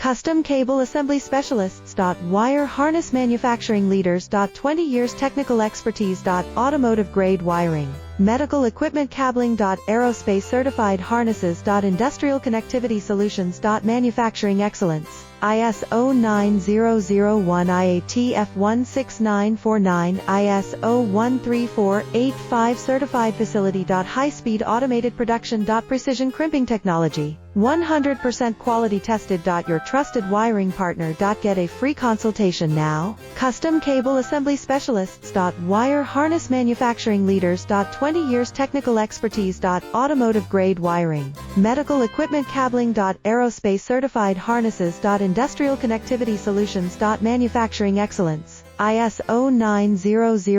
Custom Cable Assembly Specialists. Wire Harness Manufacturing Leaders. 20 years technical expertise. Automotive grade wiring. Medical equipment cabling. Aerospace certified harnesses. Industrial connectivity solutions. Manufacturing excellence. ISO 9001 IATF 16949 ISO 13485 certified facility. High-speed automated production. Precision crimping technology. 100% quality tested. Your trusted wiring partner. Get a free consultation now. Custom Cable Assembly Specialists. Wire Harness Manufacturing Leaders. 20 years technical expertise. Automotive grade wiring. Medical equipment cabling. Aerospace certified harnesses. Industrial connectivity solutions. Manufacturing excellence. ISO 900